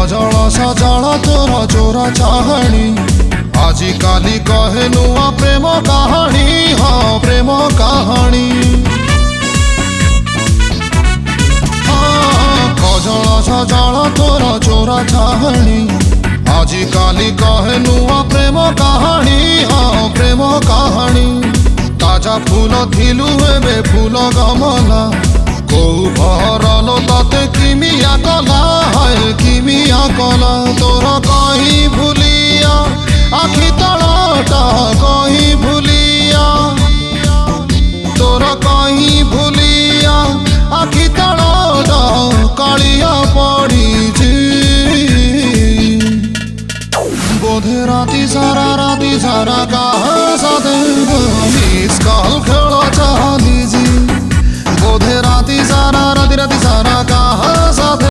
causal सजल तोर चोरा चाहणी आजी काली कहे नुआ प्रेम कहानी हाँ प्रेम कहानी कजल सजल तोर चोरा चाहणी आजी काली कहे नुआ प्रेम कहानी हाँ प्रेम कहानी ताजा फूल थिलु एबे फूल गमला कौ भरल ताते किमिया कला है किमिया कला तोर कहीं भूलिया आखि तलटा कहीं भूलिया तोर कहीं भूलिया आखि तलटा कालिया पड़ी बोधे राती सारा